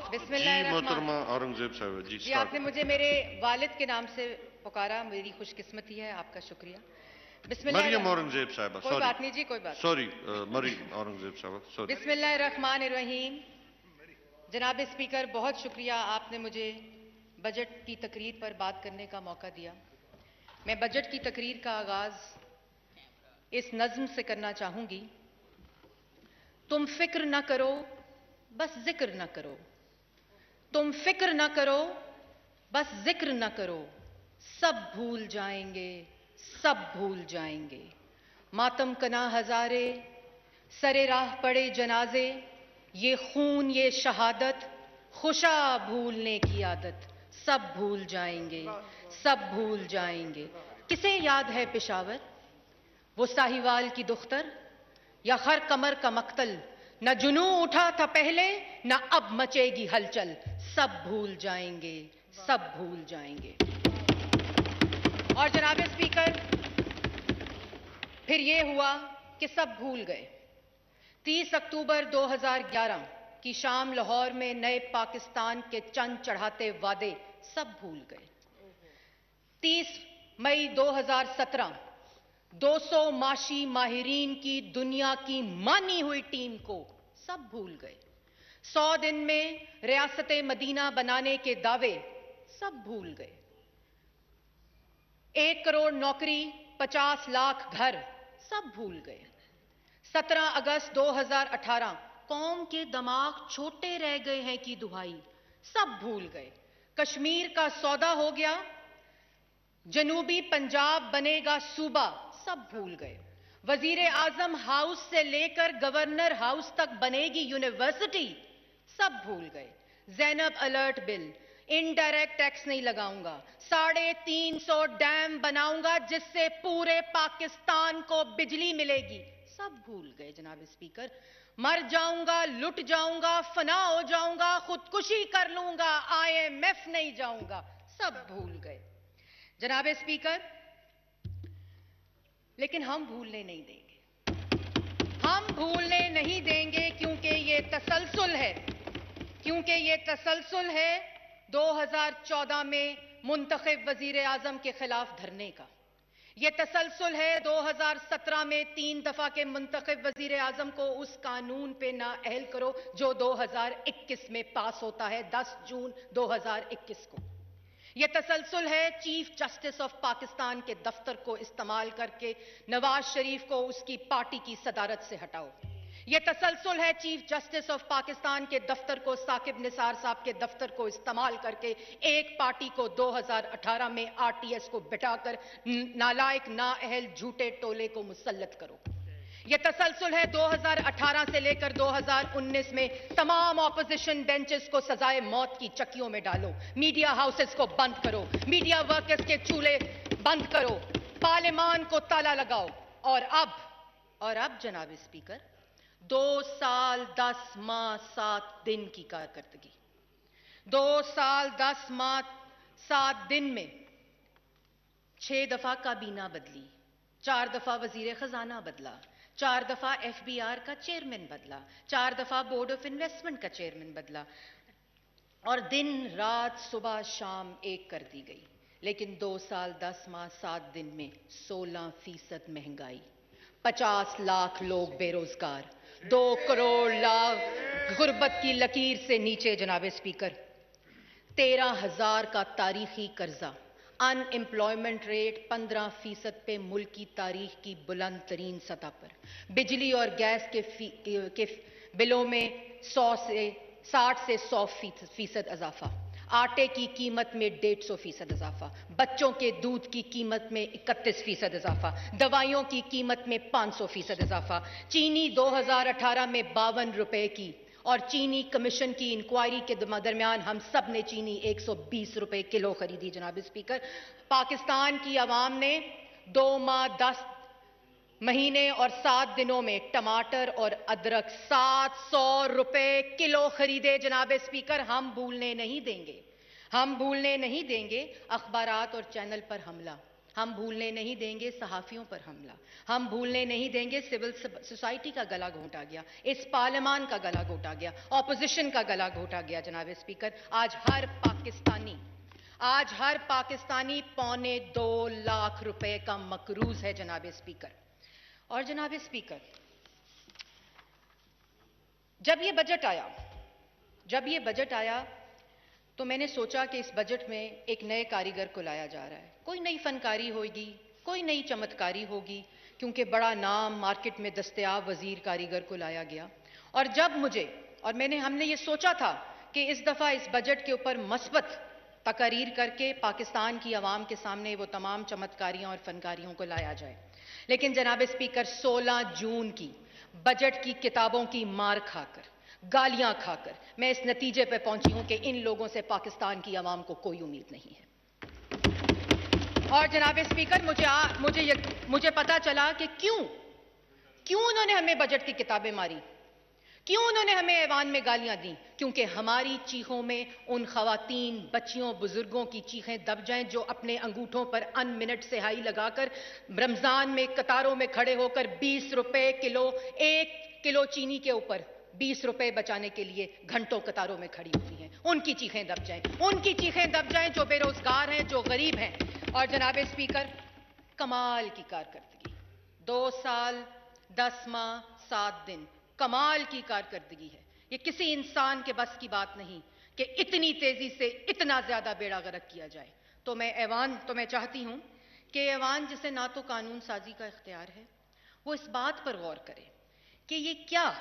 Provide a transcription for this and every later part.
बिस्मिल्लाह मोहतरमा औरंगजेब साहब जी जी, आपने मुझे मेरे वालिद के नाम से पुकारा, मेरी खुशकिस्मती है, आपका शुक्रिया। मरियम औरंगजेब साहब, कोई बात नहीं जी, कोई बात सॉरी, मरियम औरंगजेब साहब, सॉरी। बिस्मिल्लाहिर्रहमानिर्रहीम। जनाब स्पीकर, बहुत शुक्रिया, आपने मुझे बजट की तकरीर पर बात करने का मौका दिया। मैं बजट की तकरीर का आगाज इस नज्म से करना चाहूंगी। तुम फिक्र न करो, बस जिक्र न करो। तुम फिक्र न करो, बस जिक्र न करो। सब भूल जाएंगे, सब भूल जाएंगे। मातम कना हजारे, सरे राह पड़े जनाजे। ये खून ये शहादत, खुशा भूलने की आदत। सब भूल जाएंगे, सब भूल जाएंगे। किसे याद है पेशावर, वो साहिवाल की दुख्तर, या खर कमर का मक्तल। न जुनू उठा था पहले, न अब मचेगी हलचल। सब भूल जाएंगे, सब भूल जाएंगे। और जनाब स्पीकर, फिर यह हुआ कि सब भूल गए। 30 अक्टूबर 2011 की शाम लाहौर में नए पाकिस्तान के चंद चढ़ाते वादे सब भूल गए। 30 मई 2017 200 माशी माहिरीन की दुनिया की मानी हुई टीम को सब भूल गए। 100 दिन में रियासत मदीना बनाने के दावे सब भूल गए। 1 करोड़ नौकरी, 50 लाख घर सब भूल गए। 17 अगस्त 2018 कौम के दिमाग छोटे रह गए हैं की दुहाई सब भूल गए। कश्मीर का सौदा हो गया, जनूबी पंजाब बनेगा सूबा सब भूल गए। वजीर आजम हाउस से लेकर गवर्नर हाउस तक बनेगी यूनिवर्सिटी सब भूल गए। Zainab alert bill, indirect tax नहीं लगाऊंगा, 350 डैम बनाऊंगा जिससे पूरे पाकिस्तान को बिजली मिलेगी सब भूल गए। जनाब स्पीकर, मर जाऊंगा, लुट जाऊंगा, फना हो जाऊंगा, खुदकुशी कर लूंगा, IMF नहीं जाऊंगा सब भूल गए। जनाब स्पीकर, लेकिन हम भूलने नहीं देंगे, हम भूलने नहीं देंगे क्योंकि ये तसलसल है, क्योंकि ये तसलसल है 2014 में मुंतखब वजीर आजम के खिलाफ धरने का। यह तसलसल है 2017 में 3 दफा के मुंतखब वजीर आजम को उस कानून पे नाअहल करो जो 2021 में पास होता है, 10 जून 2021 को। यह तसलसल है चीफ जस्टिस ऑफ पाकिस्तान के दफ्तर को इस्तेमाल करके नवाज शरीफ को उसकी पार्टी की सदारत से हटाओ। यह तसलसल है चीफ जस्टिस ऑफ पाकिस्तान के दफ्तर को साकिब निसार साहब के दफ्तर को इस्तेमाल करके एक पार्टी को 2018 में RTS को बिठाकर नालायक नाअहल झूठे टोले को मुसल्लत करो। यह तसलसल है 2018 से लेकर 2019 में तमाम ऑपोजिशन बेंचेस को सजाए मौत की चक्कियों में डालो, मीडिया हाउसेस को बंद करो, मीडिया वर्कर्स के चूल्हे बंद करो, पार्लियामान को ताला लगाओ। और अब जनाब स्पीकर, 2 साल 10 माह 7 दिन की कारकर्दगी, 2 साल 10 माह 7 दिन में 6 दफा काबीना बदली, 4 दफा वजीर खजाना बदला, 4 दफा FBR का चेयरमैन बदला, 4 दफा बोर्ड ऑफ इन्वेस्टमेंट का चेयरमैन बदला, और दिन रात सुबह शाम एक कर दी गई। लेकिन 2 साल 10 माह 7 दिन में 16% महंगाई, 50 लाख लोग बेरोजगार, 2 करोड़ लाख गुर्बत की लकीर से नीचे। जनाब स्पीकर, 13,000 का तारीखी कर्जा, अनएम्प्लॉयमेंट रेट 15% पे मुल्क की तारीख की बुलंद तरीन सतह पर, बिजली और गैस के बिलों में 60 से 100% इजाफा, आटे की कीमत में 150% इजाफा, बच्चों के दूध की कीमत में 31% इजाफा, दवाइयों की कीमत में 500% इजाफा, चीनी 2018 में 52 रुपए की, और चीनी कमीशन की इंक्वायरी के दरमियान हम सब ने चीनी 120 रुपए किलो खरीदी। जनाब स्पीकर, पाकिस्तान की आवाम ने 2 माह 10 महीने और 7 दिनों में टमाटर और अदरक 700 रुपए किलो खरीदे। जनाब स्पीकर, हम भूलने नहीं देंगे, हम भूलने नहीं देंगे अखबारात और चैनल पर हमला, हम भूलने नहीं देंगे सहाफियों पर हमला, हम भूलने नहीं देंगे सिविल सोसाइटी का गला घोटा गया, इस पार्लियामान का गला घोटा गया, ऑपोजिशन का गला घोटा गया। जनाब स्पीकर, आज हर पाकिस्तानी 2.25 लाख रुपए का मकरूज है जनाब स्पीकर। और जनाब स्पीकर, जब ये बजट आया तो मैंने सोचा कि इस बजट में एक नए कारीगर को लाया जा रहा है, कोई नई फनकारी होगी, कोई नई चमत्कारी होगी, क्योंकि बड़ा नाम मार्केट में दस्तयाब वजीर कारीगर को लाया गया। और हमने ये सोचा था कि इस दफा इस बजट के ऊपर मस्बत तकरीर करके पाकिस्तान की आवाम के सामने वो तमाम चमत्कारियों और फनकारियों को लाया जाए। लेकिन जनाब स्पीकर, 16 जून की बजट की किताबों की मार खाकर, गालियां खाकर मैं इस नतीजे पर पहुंची हूं कि इन लोगों से पाकिस्तान की आवाम को कोई उम्मीद नहीं है। और जनाब स्पीकर, मुझे पता चला कि क्यों उन्होंने हमें बजट की किताबें मारी, क्यों उन्होंने हमें ऐवान में गालियां दी, क्योंकि हमारी चीखों में उन खवातीन, बच्चियों, बुजुर्गों की चीखें दब जाएं जो अपने अंगूठों पर अनमिनट सिहाई लगाकर रमजान में कतारों में खड़े होकर 20 रुपए किलो, 1 किलो चीनी के ऊपर 20 रुपए बचाने के लिए घंटों कतारों में खड़ी हुई हैं। उनकी चीखें दब जाएं, जो बेरोजगार हैं, जो गरीब हैं। और जनाब स्पीकर, कमाल की कारकर्दगी, 2 साल 10 माह 7 दिन, कमाल की कारकर्दगी है। ये किसी इंसान के बस की बात नहीं कि इतनी तेजी से इतना ज्यादा बेड़ा गर्क किया जाए। तो मैं चाहती हूं कि ऐवान, जिसे ना तो कानून साजी का इख्तियार है, वो इस बात पर गौर करे कि ये क्या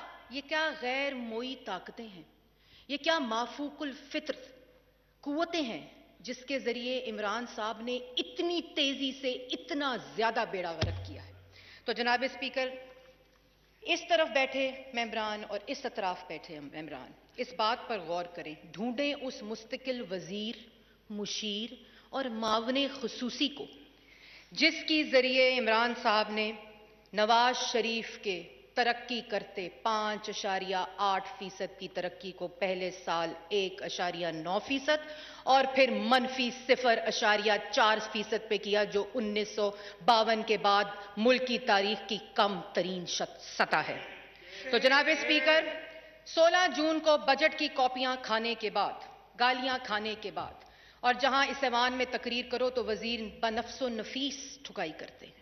गैर मोई ताकतें हैं, ये क्या माफूकुल फित्र कुव्वतें हैं जिसके जरिए इमरान साहब ने इतनी तेजी से इतना ज्यादा बेड़ा गर्क किया है। तो जनाब स्पीकर, इस तरफ बैठे मेंबरान और इस अतराफ बैठे मेंबरान इस बात पर गौर करें, ढूंढें उस मुस्तकिल वजीर, मुशीर और मावने खुसूसी को जिसकी जरिए इमरान साहब ने नवाज शरीफ के तरक्की करते 5.8% की तरक्की को पहले साल 1.9% और फिर मनफी 0.4% पे किया, जो 1952 के बाद मुल्क की तारीख की कम तरीन सतह है। तो जनाब स्पीकर, 16 जून को बजट की कॉपियां खाने के बाद, गालियां खाने के बाद, और जहां इस ऐवान में तकरीर करो तो वजीर बनफ्सो नफीस ठुकाई करते हैं।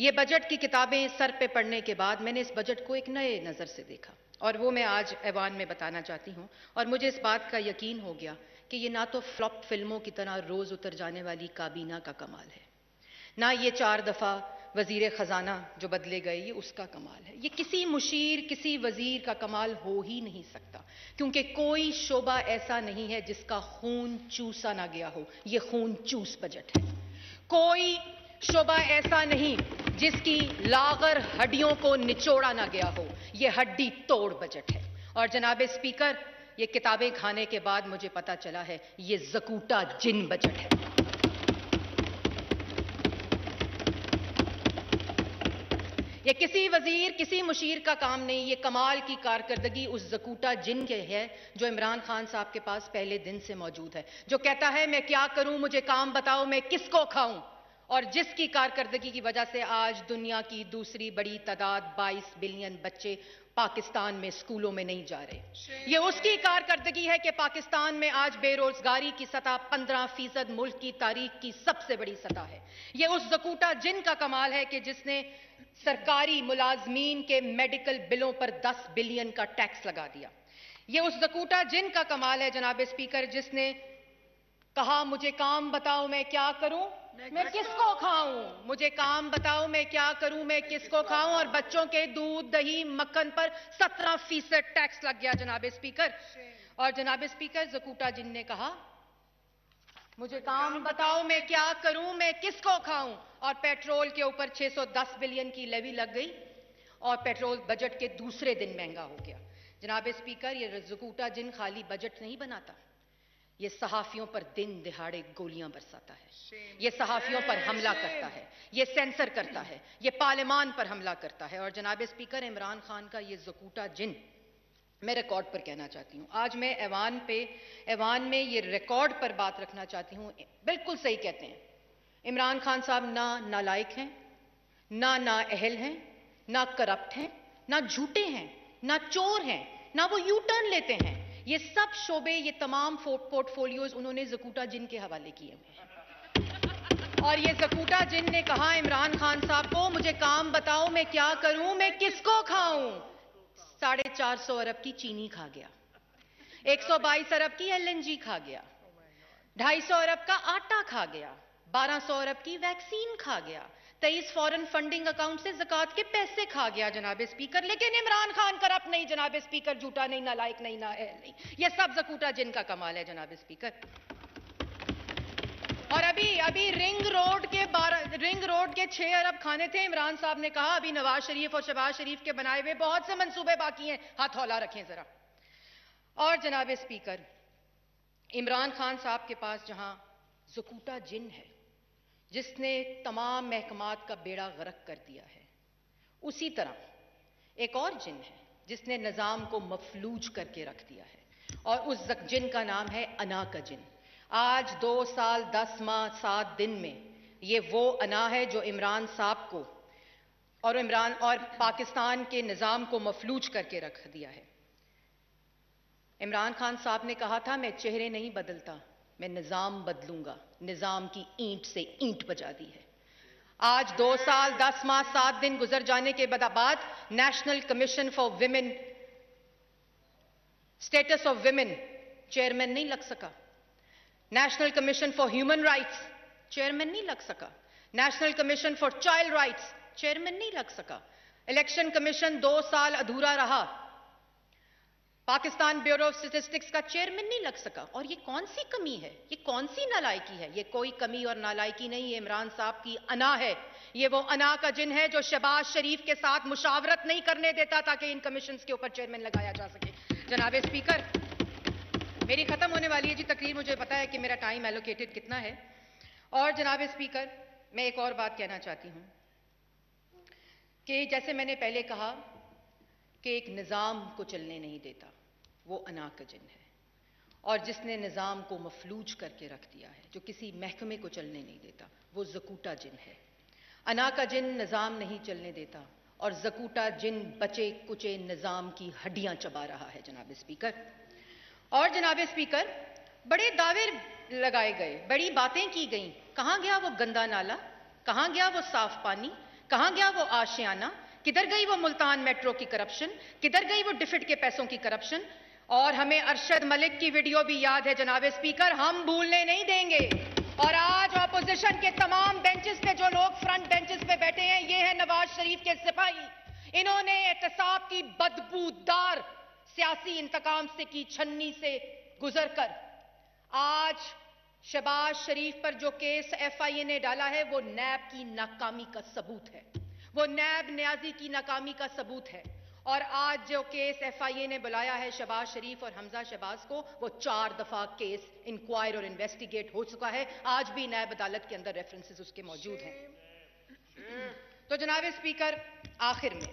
ये बजट की किताबें सर पे पढ़ने के बाद मैंने इस बजट को एक नए नज़र से देखा, और वो मैं आज ऐवान में बताना चाहती हूं। और मुझे इस बात का यकीन हो गया कि ये ना तो फ्लॉप फिल्मों की तरह रोज उतर जाने वाली काबीना का कमाल है, ना ये 4 दफा वजीर खजाना जो बदले गए ये उसका कमाल है। ये किसी मुशीर, किसी वजीर का कमाल हो ही नहीं सकता, क्योंकि कोई शोबा ऐसा नहीं है जिसका खून चूसा ना गया हो। ये खून चूस बजट है। कोई शोबा ऐसा नहीं जिसकी लागर हड्डियों को निचोड़ा ना गया हो। ये हड्डी तोड़ बजट है। और जनाब स्पीकर, ये किताबें खाने के बाद मुझे पता चला है ये ज़कूटा जिन बजट है। ये किसी वजीर, किसी मुशीर का काम नहीं। ये कमाल की कारकर्दगी उस ज़कूटा जिन के है जो इमरान खान साहब के पास पहले दिन से मौजूद है, जो कहता है मैं क्या करूं, मुझे काम बताओ, मैं किसको खाऊं, और जिसकी कारकर्दगी की वजह से आज दुनिया की दूसरी बड़ी तादाद 22 बिलियन बच्चे पाकिस्तान में स्कूलों में नहीं जा रहे। ये उसकी कारकर्दगी है कि पाकिस्तान में आज बेरोजगारी की सतह 15% मुल्क की तारीख की सबसे बड़ी सतह है। ये उस ज़कूटा जिन का कमाल है कि जिसने सरकारी मुलाजमीन के मेडिकल बिलों पर 10 बिलियन का टैक्स लगा दिया। ये उस ज़कूटा जिन का कमाल है जनाब स्पीकर, जिसने कहा मुझे काम बताओ मैं क्या करूं, मैं किसको खाऊं, मुझे काम बताओ मैं क्या करूं, मैं किसको खाऊं, और बच्चों के दूध, दही, मक्खन पर 17% टैक्स लग गया जनाब स्पीकर। और जनाब स्पीकर, ज़कूटा जिन ने कहा मुझे काम बताओ मैं क्या करूं, मैं किसको खाऊं, और पेट्रोल के ऊपर 610 बिलियन की लेवी लग गई और पेट्रोल बजट के दूसरे दिन महंगा हो गया। जनाब स्पीकर, ये ज़कूटा जिन खाली बजट नहीं बनाता, ये सहाफियों पर दिन दिहाड़े गोलियां बरसाता है, ये सहाफियों पर हमला करता है, ये सेंसर करता है, ये पार्लियामान पर हमला करता है। और जनाब स्पीकर, इमरान खान का ये ज़कूटा जिन मैं रिकॉर्ड पर कहना चाहती हूं। आज मैं ऐवान में ये रिकॉर्ड पर बात रखना चाहती हूं। बिल्कुल सही कहते हैं इमरान खान साहब ना नालायक हैं, ना नाअहल हैं, ना करप्ट हैं, ना झूठे हैं, ना चोर हैं, ना वो यू टर्न लेते हैं। ये सब शोबे, ये तमाम पोर्टफोलियोज उन्होंने ज़कूटा जिन के हवाले किए हुए हैं। और ये ज़कूटा जिन ने कहा इमरान खान साहब को, मुझे काम बताओ, मैं क्या करूं, मैं किसको खाऊं। 450 अरब की चीनी खा गया, 122 अरब की LNG खा गया, 250 अरब का आटा खा गया, 1200 अरब की वैक्सीन खा गया, 23 फॉरेन फंडिंग अकाउंट से ज़कात के पैसे खा गया जनाब स्पीकर। लेकिन इमरान खान करप्ट नहीं जनाब स्पीकर, झूठा नहीं, नालायक नहीं, नाअहल नहीं। यह सब ज़कूटा जिन का कमाल है जनाब स्पीकर। और अभी रिंग रोड के 6 अरब खाने थे। इमरान साहब ने कहा अभी नवाज शरीफ और शहबाज शरीफ के बनाए हुए बहुत से मंसूबे बाकी हैं, हाथ हौला रखें जरा। और जनाब स्पीकर, इमरान खान साहब के पास जहां ज़कूटा जिन है जिसने तमाम महकमात का बेड़ा गर्क कर दिया है, उसी तरह एक और जिन है जिसने निज़ाम को मफलूज करके रख दिया है, और उस जिन का नाम है अना का जिन। आज 2 साल 10 माह 7 दिन में ये वो अना है जो इमरान साहब को और पाकिस्तान के निज़ाम को मफलूज करके रख दिया है। इमरान खान साहब ने कहा था मैं चेहरे नहीं बदलता, मैं निज़ाम बदलूंगा। निज़ाम की ईंट से ईंट बजा दी है। आज 2 साल 10 माह 7 दिन गुजर जाने के बाद national commission for women, status of women chairman नहीं लग सका। National commission for human rights chairman नहीं लग सका। National commission for child rights chairman नहीं लग सका। इलेक्शन कमीशन 2 साल अधूरा रहा। पाकिस्तान ब्यूरो ऑफ स्टैटिस्टिक्स का चेयरमैन नहीं लग सका। और ये कौन सी कमी है, ये कौन सी नालायकी है? ये कोई कमी और नालायकी नहीं, ये इमरान साहब की अना है। ये वो अना का जिन है जो शहबाज शरीफ के साथ मुशावरत नहीं करने देता ताकि इन कमीशंस के ऊपर चेयरमैन लगाया जा सके। जनाब स्पीकर, मेरी खत्म होने वाली है जी तकरीर, मुझे पता है कि मेरा टाइम एलोकेटेड कितना है। और जनाब स्पीकर, मैं एक और बात कहना चाहती हूं कि जैसे मैंने पहले कहा कि एक निज़ाम को चलने नहीं देता, वो अना का जिन है। और जिसने निज़ाम को मफलूज करके रख दिया है, जो किसी महकमे को चलने नहीं देता, वो ज़कूटा जिन है। अना का जिन निज़ाम नहीं चलने देता और ज़कूटा जिन बचे कुचे निज़ाम की हड्डियां चबा रहा है जनाब स्पीकर। और जनाब स्पीकर, बड़े दावे लगाए गए, बड़ी बातें की गई। कहां गया वो गंदा नाला, कहां गया वो साफ पानी, कहां गया वो आशियाना, किधर गई वो मुल्तान मेट्रो की करप्शन, किधर गई वो डिफिड के पैसों की करप्शन। और हमें अरशद मलिक की वीडियो भी याद है जनाब स्पीकर, हम भूलने नहीं देंगे। और आज ऑपोजिशन के तमाम बेंचेस पे जो लोग फ्रंट बेंचेस पे बैठे हैं, ये है नवाज शरीफ के सिपाही। इन्होंने एहतसाब की बदबूदार सियासी इंतकाम से की छन्नी से गुजरकर आज शहबाज शरीफ पर जो केस FIA ने डाला है, वो नैब की नाकामी का सबूत है, वो नैब न्याजी की नाकामी का सबूत है। और आज जो केस FIA ने बुलाया है शहबाज शरीफ और हमजा शहबाज को, वो 4 दफा केस इंक्वायर और इन्वेस्टिगेट हो चुका है। आज भी नैब अदालत के अंदर रेफरेंसेस उसके मौजूद हैं। तो जनाब स्पीकर, आखिर में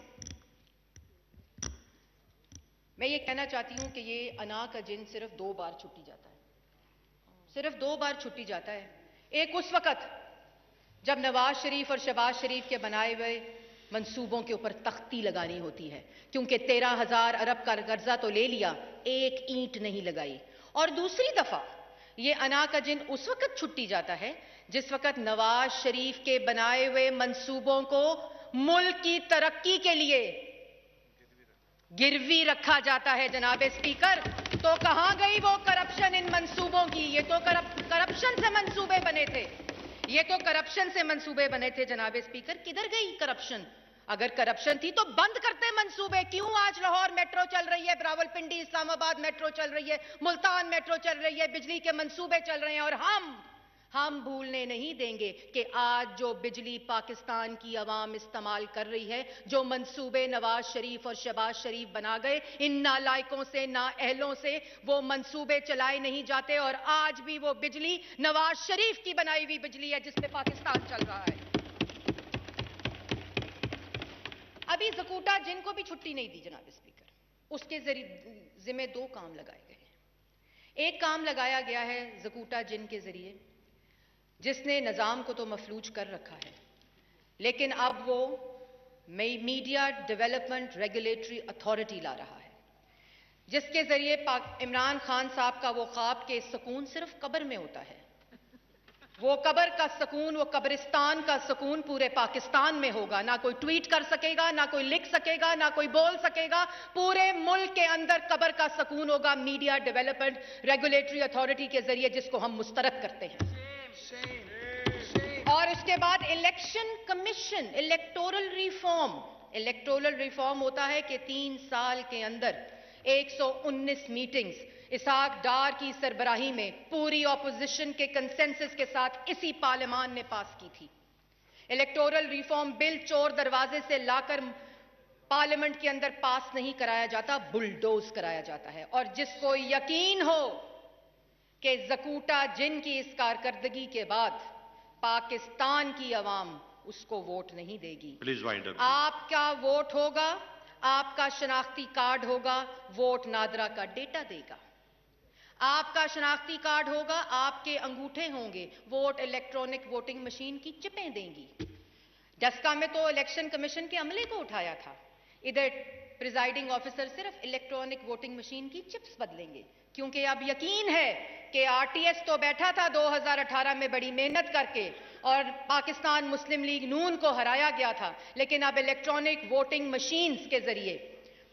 मैं ये कहना चाहती हूं कि ये अना का जिन सिर्फ 2 बार छुट्टी जाता है, सिर्फ 2 बार छुट्टी जाता है। एक उस वक्त जब नवाज शरीफ और शहबाज शरीफ के बनाए हुए मंसूबों के ऊपर तख्ती लगानी होती है, क्योंकि 13,000 अरब का कर्जा तो ले लिया, एक ईंट नहीं लगाई। और दूसरी दफा ये अना का जिन उस वक्त छुट्टी जाता है जिस वक्त नवाज शरीफ के बनाए हुए मंसूबों को मुल्क की तरक्की के लिए गिरवी रखा जाता है जनाब स्पीकर। तो कहां गई वो करप्शन इन मंसूबों की? ये तो करप्शन से मंसूबे बने थे, ये तो करप्शन से मंसूबे बने थे जनाब स्पीकर। किधर गई करप्शन? अगर करप्शन थी तो बंद करते मंसूबे। क्यों आज लाहौर मेट्रो चल रही है, रावलपिंडी इस्लामाबाद मेट्रो चल रही है, मुल्तान मेट्रो चल रही है, बिजली के मंसूबे चल रहे हैं। और हम भूलने नहीं देंगे कि आज जो बिजली पाकिस्तान की आवाम इस्तेमाल कर रही है, जो मंसूबे नवाज शरीफ और शहबाज शरीफ बना गए, इन नालायकों से, नाअहलों से वो मंसूबे चलाए नहीं जाते। और आज भी वो बिजली नवाज शरीफ की बनाई हुई बिजली है जिस पे पाकिस्तान चल रहा है। अभी ज़कूटा जिन को भी छुट्टी नहीं दी जनाब स्पीकर, उसके जिम्मे 2 काम लगाए गए हैं। एक काम लगाया गया है ज़कूटा जिन के जरिए जिसने निज़ाम को तो मफलूज कर रखा है, लेकिन अब वो मीडिया डेवलपमेंट रेगुलेटरी अथॉरिटी ला रहा है, जिसके जरिए इमरान खान साहब का वो ख्वाब के सुकून सिर्फ कब्र में होता है। वो कब्र का सुकून, वो कब्रिस्तान का सुकून पूरे पाकिस्तान में होगा। ना कोई ट्वीट कर सकेगा, ना कोई लिख सकेगा, ना कोई बोल सकेगा। पूरे मुल्क के अंदर कब्र का सुकून होगा मीडिया डेवलपमेंट रेगुलेटरी अथॉरिटी के जरिए, जिसको हम मुस्तरद करते हैं। और उसके बाद इलेक्शन कमीशन, इलेक्टोरल रिफॉर्म होता है कि 3 साल के अंदर 119 मीटिंग्स इसहाक डार की सरबराही में पूरी ऑपोजिशन के कंसेंसस के साथ इसी पार्लियामान ने पास की थी। इलेक्टोरल रिफॉर्म बिल चोर दरवाजे से लाकर पार्लियामेंट के अंदर पास नहीं कराया जाता, बुलडोज कराया जाता है। और जिसको यकीन हो कि ज़कूटा जिन की इस कारकर्दगी के बाद पाकिस्तान की अवाम उसको वोट नहीं देगी। Please wind up. आपका वोट होगा, आपका शनाख्ती कार्ड होगा, वोट नादरा का डेटा देगा। आपका शनाख्ती कार्ड होगा, आपके अंगूठे होंगे, वोट इलेक्ट्रॉनिक वोटिंग मशीन की चिपें देंगी। डस्का में तो इलेक्शन कमीशन के अमले को उठाया था, इधर प्रिजाइडिंग ऑफिसर सिर्फ इलेक्ट्रॉनिक वोटिंग मशीन की चिप्स बदलेंगे, क्योंकि अब यकीन है कि आरटीएस तो बैठा था 2018 में बड़ी मेहनत करके और पाकिस्तान मुस्लिम लीग नून को हराया गया था, लेकिन अब इलेक्ट्रॉनिक वोटिंग मशीन्स के जरिए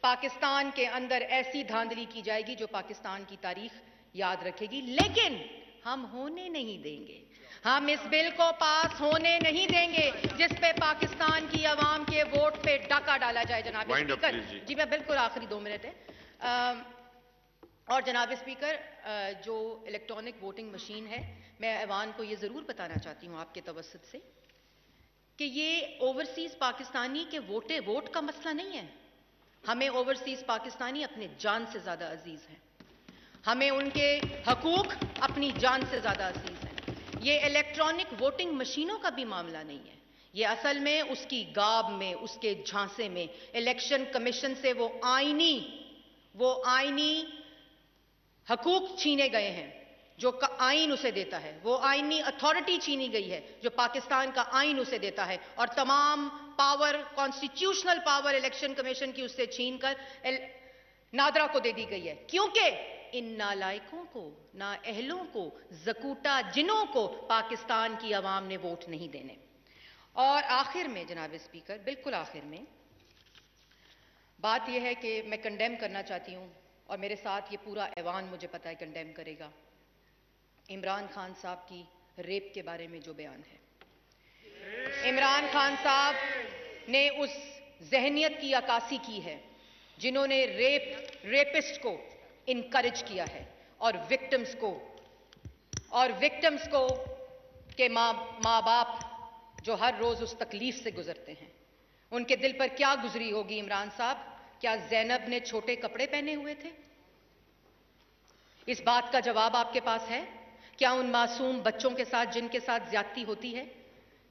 पाकिस्तान के अंदर ऐसी धांधली की जाएगी जो पाकिस्तान की तारीख याद रखेगी। लेकिन हम होने नहीं देंगे, हम इस बिल को पास होने नहीं देंगे जिस पे पाकिस्तान की आवाम के वोट पे डाका डाला जाए। जनाब स्पीकर जी, मैं बिल्कुल आखिरी 2 मिनट है। और जनाब स्पीकर, जो इलेक्ट्रॉनिक वोटिंग मशीन है, मैं ऐवान को ये ज़रूर बताना चाहती हूँ आपके तवस्सुत से कि ये ओवरसीज़ पाकिस्तानी के वोट का मसला नहीं है। हमें ओवरसीज़ पाकिस्तानी अपने जान से ज़्यादा अजीज़ हैं, हमें उनके हकूक अपनी जान से ज़्यादा अजीज़ हैं। ये इलेक्ट्रॉनिक वोटिंग मशीनों का भी मामला नहीं है, ये असल में उसकी गाब में, उसके झांसे में इलेक्शन कमीशन से वो आईनी हकूक छीने गए हैं जो आइन उसे देता है, वो आईनी अथॉरिटी छीनी गई है जो पाकिस्तान का आइन उसे देता है, और तमाम power, constitutional power election commission की उससे छीनकर नादरा को दे दी गई है, क्योंकि इन नालायकों को, नाअहलों को, ज़कूटा जिनों को पाकिस्तान की आवाम ने वोट नहीं देने। और आखिर में जनाब स्पीकर, बिल्कुल आखिर में बात यह है कि मैं कंडेम करना चाहती हूं, और मेरे साथ ये पूरा ऐवान मुझे पता है कंडेम करेगा, इमरान खान साहब की रेप के बारे में जो बयान है। इमरान खान साहब ने उस जहनियत की अक्कासी की है जिन्होंने रेपिस्ट को इनकरेज किया है, और विक्टिम्स को के माँ बाप जो हर रोज उस तकलीफ से गुजरते हैं, उनके दिल पर क्या गुजरी होगी इमरान साहब? क्या ज़ैनब ने छोटे कपड़े पहने हुए थे? इस बात का जवाब आपके पास है? क्या उन मासूम बच्चों के साथ जिनके साथ ज्यादती होती है,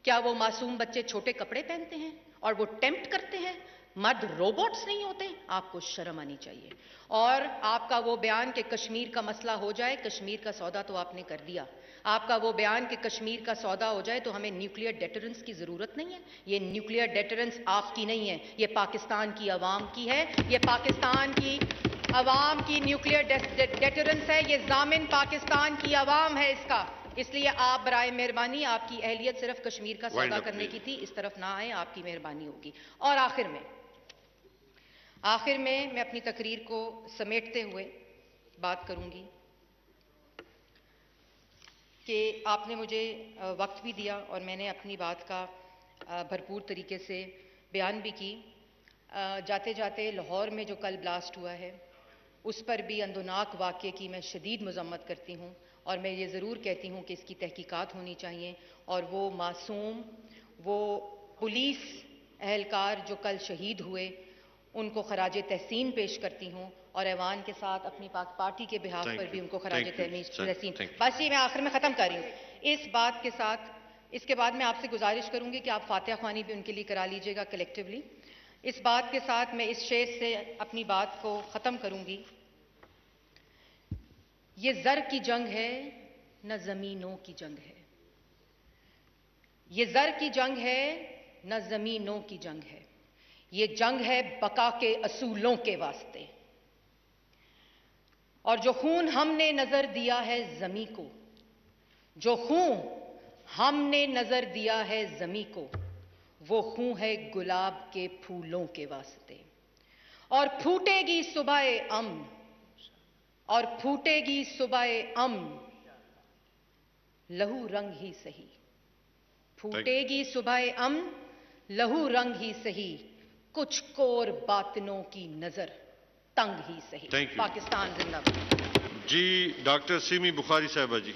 क्या वो मासूम बच्चे छोटे कपड़े पहनते हैं और वो टेम्प्ट करते हैं? मर्द रोबोट्स नहीं होते? आपको शर्म आनी चाहिए। और आपका वो बयान कि कश्मीर का मसला हो जाए, कश्मीर का सौदा तो आपने कर दिया। आपका वो बयान कि कश्मीर का सौदा हो जाए तो हमें न्यूक्लियर डेटरेंस की जरूरत नहीं है। ये न्यूक्लियर डेटरेंस आपकी नहीं है, ये पाकिस्तान की आवाम की है। ये पाकिस्तान की आवाम की न्यूक्लियर डेटरेंस है, ये जामिन पाकिस्तान की आवाम है इसका। इसलिए आप बराए मेहरबानी, आपकी अहलियत सिर्फ कश्मीर का सौदा करने की थी, इस तरफ ना आए, आपकी मेहरबानी होगी। और आखिर में मैं अपनी तकरीर को समेटते हुए बात करूंगी कि आपने मुझे वक्त भी दिया और मैंने अपनी बात का भरपूर तरीके से बयान भी की। जाते जाते लाहौर में जो कल ब्लास्ट हुआ है उस पर भी अंदोनाक वाक़ये की मैं शदीद मज़म्मत करती हूँ, और मैं ये ज़रूर कहती हूँ कि इसकी तहकीकात होनी चाहिए, और वो मासूम, वो पुलिस एहलकार जो कल शहीद हुए उनको खराज तहसीन पेश करती हूँ, और ऐवान के साथ अपनी पार्टी के बिहाफ पर भी उनको खराज तहसीन। बस ये मैं आखिर में ख़त्म कर रही हूँ इस बात के साथ। इसके बाद मैं आपसे गुजारिश करूँगी कि आप फातिहा ख्वानी भी उनके लिए करा लीजिएगा कलेक्टिवली। इस बात के साथ मैं इस शेर से अपनी बात को ख़त्म करूँगी। ये ज़र की जंग है न ज़मीनों की जंग है, ये जर की जंग है न जमीनों की जंग है, ये जंग है बका के असूलों के वास्ते। और जो खून हमने नजर दिया है जमी को, जो खून हमने नजर दिया है जमी को, वो खून है गुलाब के फूलों के वास्ते। और फूटेगी सुबह अमन, और फूटेगी सुबह अमन, लहू रंग ही सही। फूटेगी सुबह अमन, लहू रंग ही सही, कुछ कोर बातनों की नजर तंग ही सही। Thank you. पाकिस्तान जिंदाबाद। जी डॉक्टर सीमी बुखारी साहिबा जी।